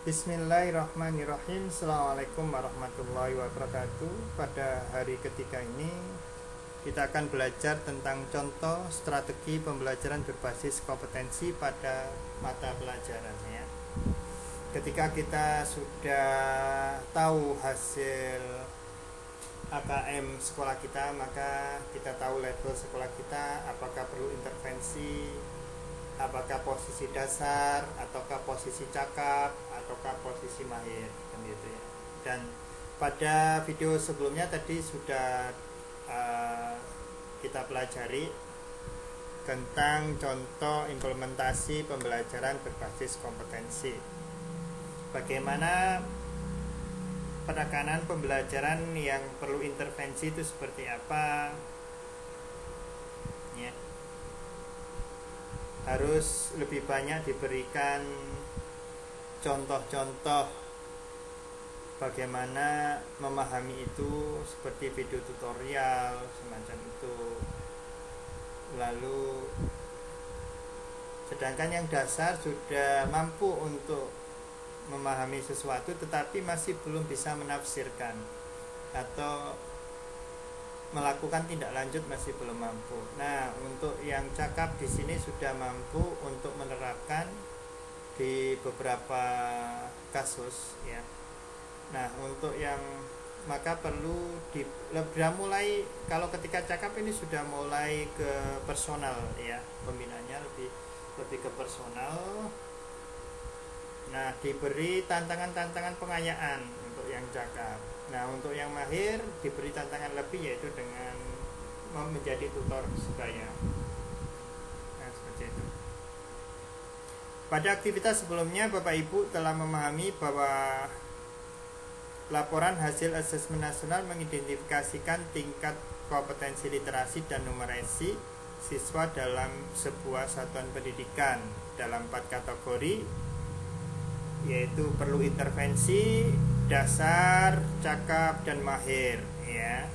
Bismillahirrahmanirrahim. Assalamualaikum warahmatullahi wabarakatuh. Pada hari ketiga ini kita akan belajar tentang contoh strategi pembelajaran berbasis kompetensi pada mata pelajaran ya. Ketika kita sudah tahu hasil AKM sekolah kita, maka kita tahu level sekolah kita, apakah perlu intervensi, apakah posisi dasar, ataukah posisi cakap, ataukah posisi mahir, kan gitu ya. Dan pada video sebelumnya tadi sudah kita pelajari tentang contoh implementasi pembelajaran berbasis kompetensi. Bagaimana penekanan pembelajaran yang perlu intervensi itu seperti apa ya. Harus lebih banyak diberikan contoh-contoh bagaimana memahami itu, seperti video tutorial semacam itu. Lalu sedangkan yang dasar sudah mampu untuk memahami sesuatu tetapi masih belum bisa menafsirkan atau melakukan tindak lanjut, masih belum mampu. Nah, untuk yang cakap di sini sudah mampu untuk menerapkan di beberapa kasus ya. Nah, untuk yang maka perlu mulai, kalau ketika cakap ini sudah mulai ke personal ya, pembinaannya lebih ke personal. Nah, diberi tantangan-tantangan pengayaan untuk yang cakap. Nah, untuk yang mahir diberi tantangan lebih, yaitu dengan menjadi tutor sebaya. Nah, seperti itu. Pada aktivitas sebelumnya, Bapak Ibu telah memahami bahwa laporan hasil asesmen nasional mengidentifikasikan tingkat kompetensi literasi dan numerasi siswa dalam sebuah satuan pendidikan dalam 4 kategori, yaitu perlu intervensi, dasar, cakap, dan mahir ya.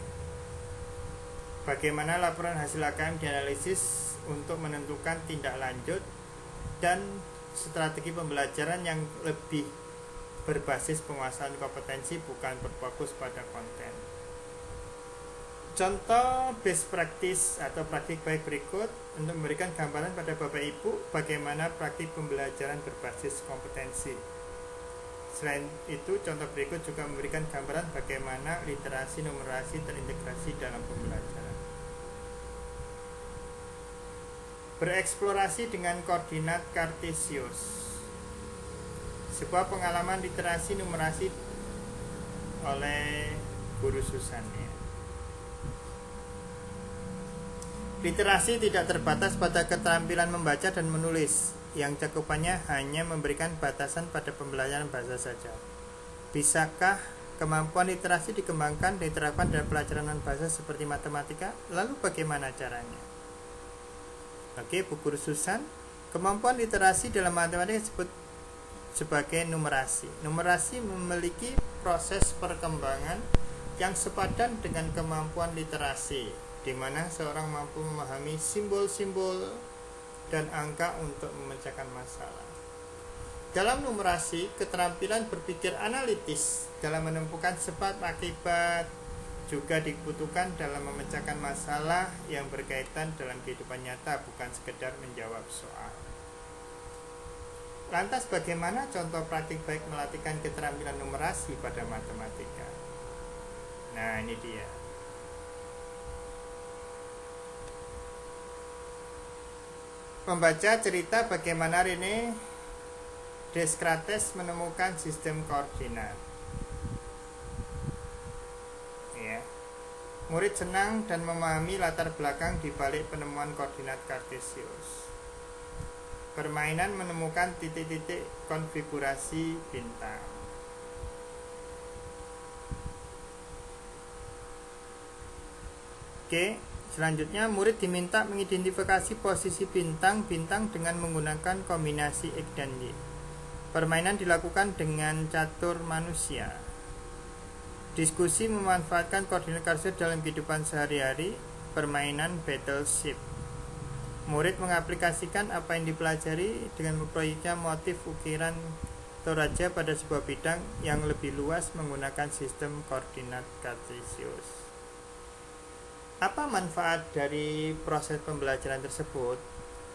Bagaimana laporan hasil AKM dianalisis untuk menentukan tindak lanjut dan strategi pembelajaran yang lebih berbasis penguasaan kompetensi, bukan berfokus pada konten. Contoh best practice atau praktik baik berikut untuk memberikan gambaran pada Bapak Ibu bagaimana praktik pembelajaran berbasis kompetensi. Selain itu, contoh berikut juga memberikan gambaran bagaimana literasi numerasi terintegrasi dalam pembelajaran. Bereksplorasi dengan koordinat kartesius. Sebuah pengalaman literasi numerasi oleh guru Susan ya. Literasi tidak terbatas pada keterampilan membaca dan menulis, yang cakupannya hanya memberikan batasan pada pembelajaran bahasa saja. Bisakah kemampuan literasi dikembangkan, diterapkan dalam pelajaran non-bahasa seperti matematika? Lalu bagaimana caranya? Oke, Bu Guru Susan, kemampuan literasi dalam matematika disebut sebagai numerasi. Numerasi memiliki proses perkembangan yang sepadan dengan kemampuan literasi, di mana seorang mampu memahami simbol-simbol dan angka untuk memecahkan masalah. Dalam numerasi, keterampilan berpikir analitis dalam menentukan sebab akibat juga dibutuhkan dalam memecahkan masalah yang berkaitan dalam kehidupan nyata, bukan sekedar menjawab soal. Lantas bagaimana contoh praktik baik melatihkan keterampilan numerasi pada matematika? Nah, ini dia. Membaca cerita bagaimana Rene Descartes menemukan sistem koordinat. Ya. Murid senang dan memahami latar belakang di balik penemuan koordinat kartesius. Permainan menemukan titik-titik konfigurasi bintang. Oke. Selanjutnya, murid diminta mengidentifikasi posisi bintang-bintang dengan menggunakan kombinasi X dan Y. Permainan dilakukan dengan catur manusia. Diskusi memanfaatkan koordinat kartesius dalam kehidupan sehari-hari. Permainan battleship. Murid mengaplikasikan apa yang dipelajari dengan memproyekkan motif ukiran toraja pada sebuah bidang yang lebih luas menggunakan sistem koordinat kartesius. Apa manfaat dari proses pembelajaran tersebut?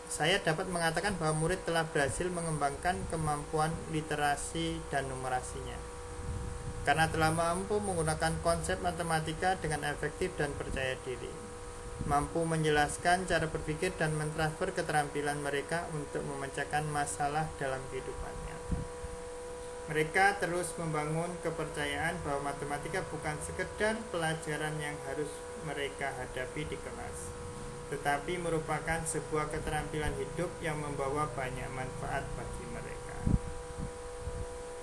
Saya dapat mengatakan bahwa murid telah berhasil mengembangkan kemampuan literasi dan numerasinya, karena telah mampu menggunakan konsep matematika dengan efektif dan percaya diri, mampu menjelaskan cara berpikir dan mentransfer keterampilan mereka untuk memecahkan masalah dalam kehidupannya. Mereka terus membangun kepercayaan bahwa matematika bukan sekedar pelajaran yang harus mereka hadapi di kelas, tetapi merupakan sebuah keterampilan hidup yang membawa banyak manfaat bagi mereka.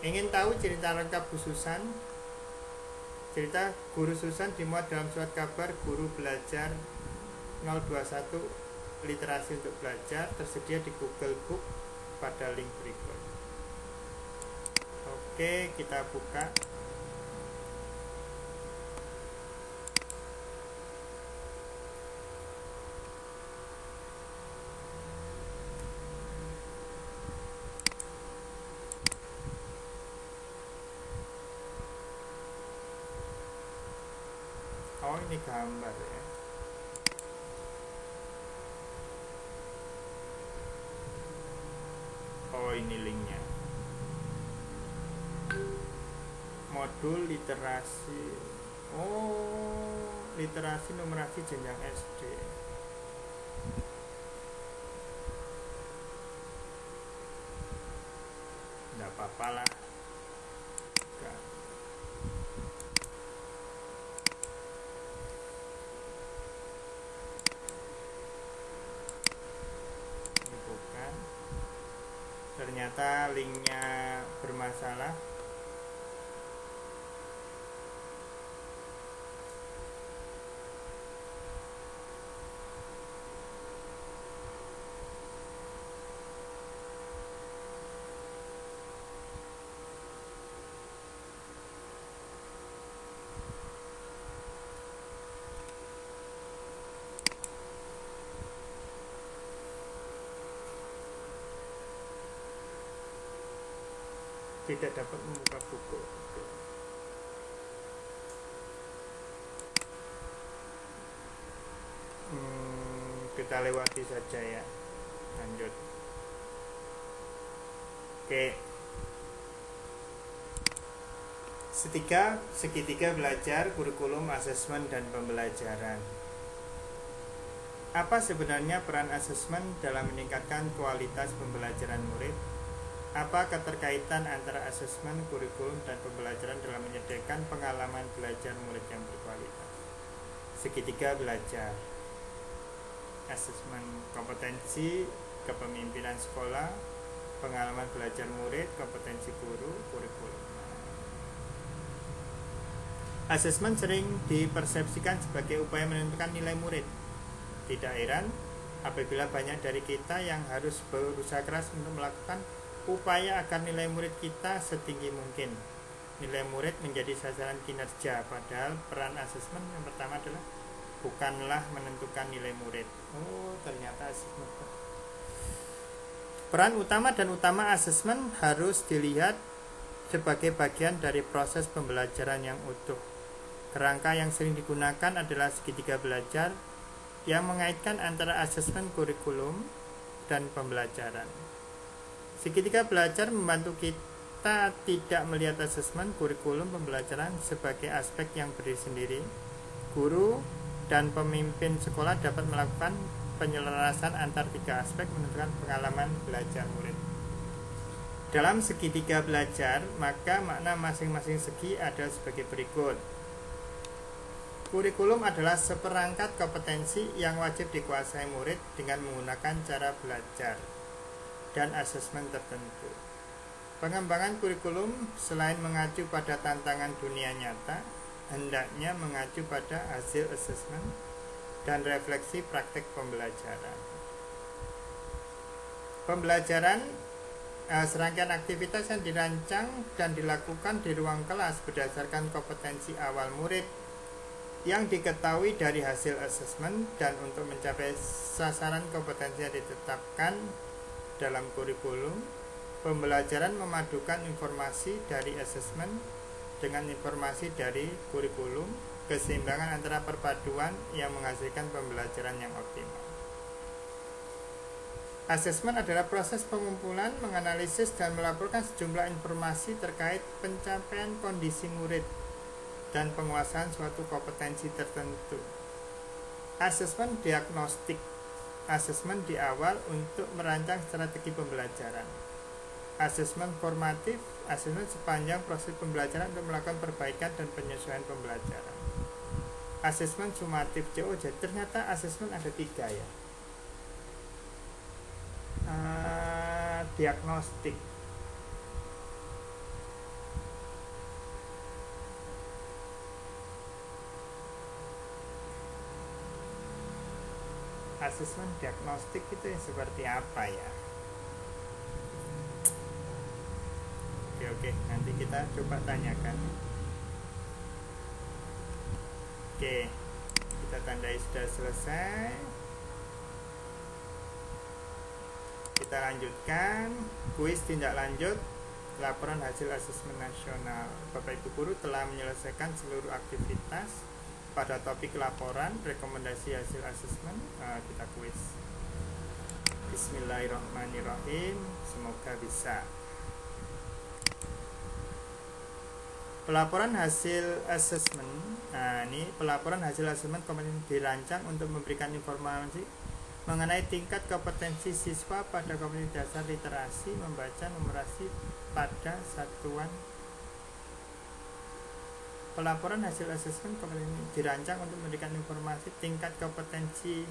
Ingin tahu cerita lengkap Bu Susan? Cerita Guru Susan dimuat dalam surat kabar Guru Belajar 021 Literasi untuk Belajar, tersedia di Google Book pada link berikut. Oke, kita buka. Oh, ini gambar ya. Oh, ini linknya. Modul literasi. Oh, literasi numerasi jenjang SD. Nggak apa-apa lah. Ternyata linknya bermasalah. Tidak dapat membuka buku. Kita lewati saja ya. Lanjut. Oke. Segitiga belajar, kurikulum, asesmen, dan pembelajaran. Apa sebenarnya peran asesmen dalam meningkatkan kualitas pembelajaran murid? Apa keterkaitan antara asesmen, kurikulum, dan pembelajaran dalam menyediakan pengalaman belajar murid yang berkualitas? Segitiga belajar. Asesmen kompetensi kepemimpinan sekolah, pengalaman belajar murid, kompetensi guru, kurikulum. Asesmen sering dipersepsikan sebagai upaya menentukan nilai murid. Tidak heran apabila banyak dari kita yang harus berusaha keras untuk melakukan upaya agar nilai murid kita setinggi mungkin. Nilai murid menjadi sasaran kinerja, padahal peran asesmen yang pertama adalah bukanlah menentukan nilai murid. Oh, ternyata asesmen. Peran utama asesmen harus dilihat sebagai bagian dari proses pembelajaran yang utuh. Kerangka yang sering digunakan adalah segitiga belajar yang mengaitkan antara asesmen, kurikulum, dan pembelajaran. Segitiga belajar membantu kita tidak melihat asesmen, kurikulum, pembelajaran sebagai aspek yang berdiri sendiri. Guru dan pemimpin sekolah dapat melakukan penyelarasan antar tiga aspek menentukan pengalaman belajar murid. Dalam segitiga belajar, maka makna masing-masing segi ada sebagai berikut. Kurikulum adalah seperangkat kompetensi yang wajib dikuasai murid dengan menggunakan cara belajar dan asesmen tertentu. Pengembangan kurikulum selain mengacu pada tantangan dunia nyata, hendaknya mengacu pada hasil asesmen dan refleksi praktek pembelajaran. Pembelajaran serangkaian aktivitas yang dirancang dan dilakukan di ruang kelas berdasarkan kompetensi awal murid yang diketahui dari hasil asesmen, dan untuk mencapai sasaran kompetensi yang ditetapkan dalam kurikulum, Pembelajaran memadukan informasi dari asesmen dengan informasi dari kurikulum, keseimbangan antara perpaduan yang menghasilkan pembelajaran yang optimal. Asesmen adalah proses pengumpulan, menganalisis, dan melaporkan sejumlah informasi terkait pencapaian kondisi murid dan penguasaan suatu kompetensi tertentu. Asesmen diagnostik. Asesmen di awal untuk merancang strategi pembelajaran. Asesmen formatif. Asesmen sepanjang proses pembelajaran untuk melakukan perbaikan dan penyesuaian pembelajaran. Asesmen sumatif. Jadi ternyata asesmen ada 3 ya. Diagnostik. Asesmen diagnostik itu yang seperti apa ya? Oke, nanti kita coba tanyakan. Oke, kita tandai sudah selesai. Kita lanjutkan kuis tindak lanjut laporan hasil asesmen nasional. Bapak Ibu guru telah menyelesaikan seluruh aktivitas pada topik laporan rekomendasi hasil asesmen. Kita kuis. Bismillahirrahmanirrahim. Semoga bisa. Pelaporan hasil asesmen. Ini pelaporan hasil asesmen kompetensi dirancang untuk memberikan informasi mengenai tingkat kompetensi siswa pada kompetensi dasar literasi, membaca, numerasi pada satuan. Pelaporan hasil asesmen kompetensi dirancang untuk memberikan informasi tingkat kompetensi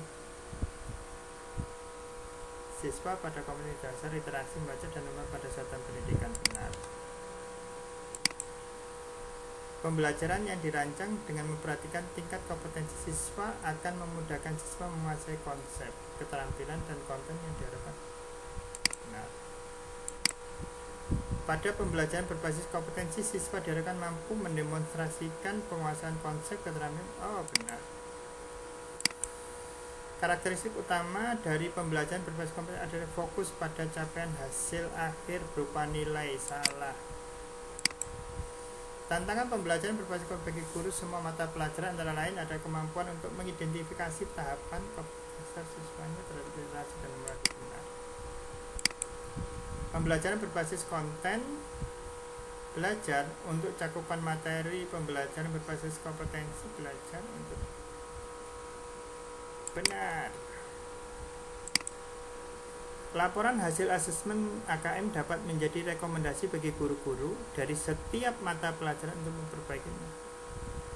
siswa pada kompetensi dasar literasi, membaca, dan numerasi pada satuan pendidikan benar. Pembelajaran yang dirancang dengan memperhatikan tingkat kompetensi siswa akan memudahkan siswa menguasai konsep, keterampilan, dan konten yang diharapkan. Pada pembelajaran berbasis kompetensi, siswa diharapkan mampu mendemonstrasikan penguasaan konsep, keterampilan. Benar. Karakteristik utama dari pembelajaran berbasis kompetensi adalah fokus pada capaian hasil akhir berupa nilai. Salah. Tantangan pembelajaran berbasis bagi guru semua mata pelajaran antara lain ada kemampuan untuk mengidentifikasi tahapan kompetensi siswanya terhadap literasi dan numerasi benar. Pembelajaran berbasis konten belajar untuk cakupan materi. Pembelajaran berbasis kompetensi belajar untuk benar. Laporan hasil asesmen AKM dapat menjadi rekomendasi bagi guru-guru dari setiap mata pelajaran untuk memperbaikinya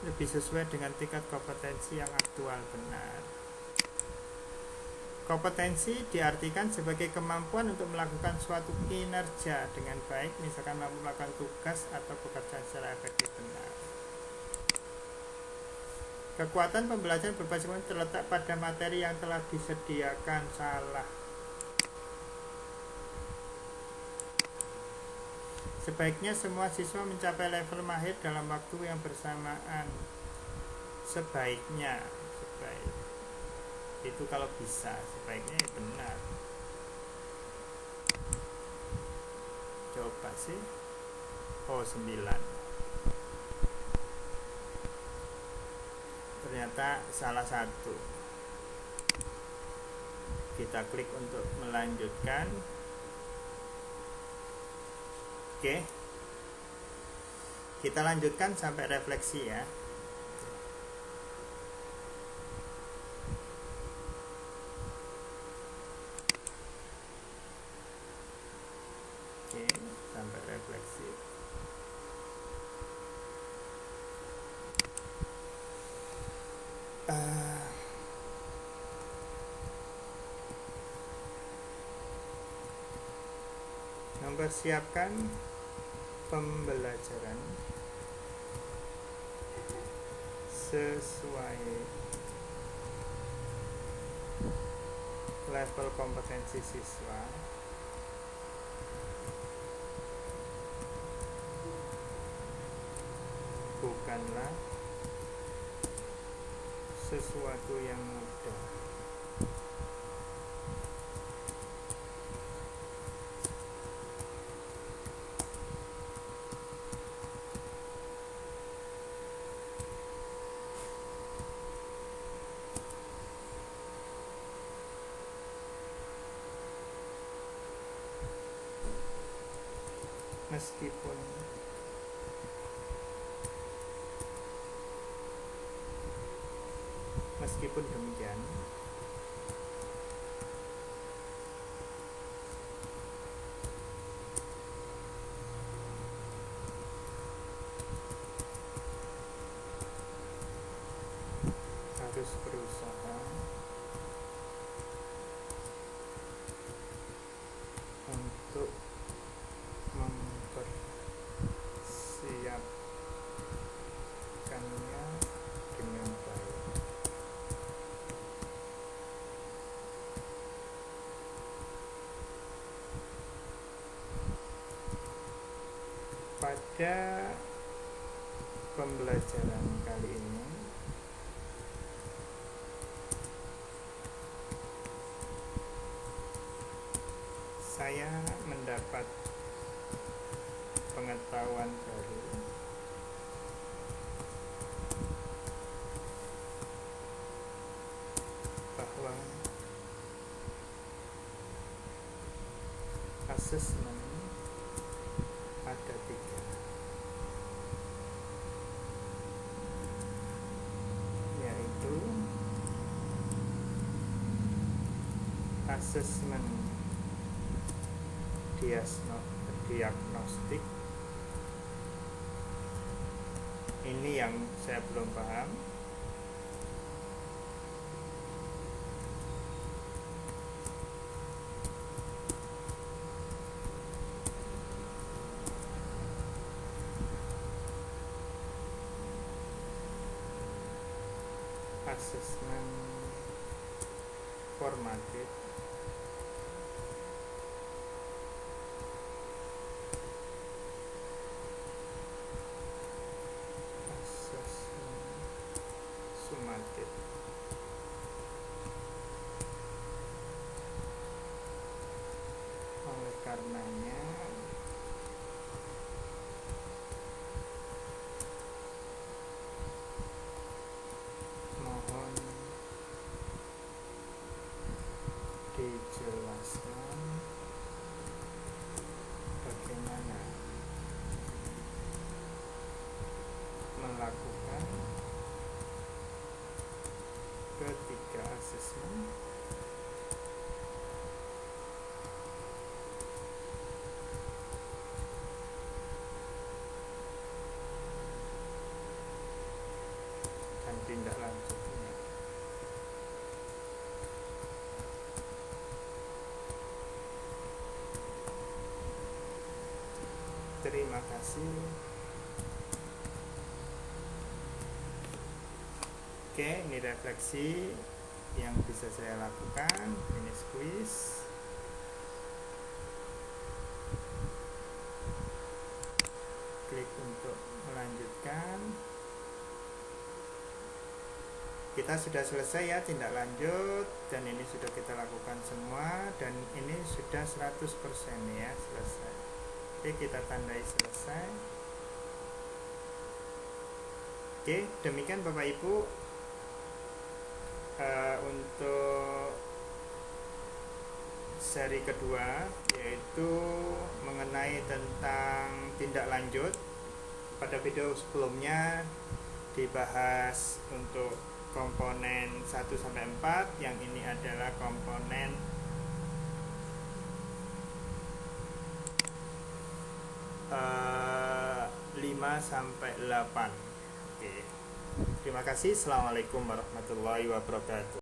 lebih sesuai dengan tingkat kompetensi yang aktual. Benar. Kompetensi diartikan sebagai kemampuan untuk melakukan suatu kinerja dengan baik, misalkan mampu melakukan tugas atau pekerjaan secara efektif. Benar. Kekuatan pembelajaran berbasis kompetensi terletak pada materi yang telah disediakan. Salah. Sebaiknya semua siswa mencapai level mahir dalam waktu yang bersamaan. Sebaiknya itu kalau bisa, sebaiknya ya benar. Coba sih. 9. Ternyata salah satu. Kita klik untuk melanjutkan. Oke, kita lanjutkan sampai refleksi ya. Oke, sampai refleksi. Mempersiapkan pembelajaran sesuai level kompetensi siswa bukanlah sesuatu yang mudah. Meskipun demikian, harus berusaha untuk mempersiapkannya dengan baik. Pada pembelajaran kali ini saya mendapat pengetahuan baru bahwa asesmen ada 3, yaitu asesmen diagnostik. Ini yang saya belum paham. Asesmen formatif, asesmen sumatif. Oleh karenanya mohon dijelaskan bagaimana melakukan ketiga asesmen dan tindak lanjutnya. Terima kasih. Oke, ini refleksi yang bisa saya lakukan. Finish quiz. Klik untuk melanjutkan. Kita sudah selesai ya tindak lanjut, dan ini sudah kita lakukan semua, dan ini sudah 100% ya selesai. Oke, kita tandai selesai. Oke, demikian Bapak Ibu untuk seri kedua, yaitu mengenai tentang tindak lanjut. Pada video sebelumnya dibahas untuk komponen 1-4, yang ini adalah komponen 5-8. Oke. Terima kasih. Assalamualaikum warahmatullahi wabarakatuh.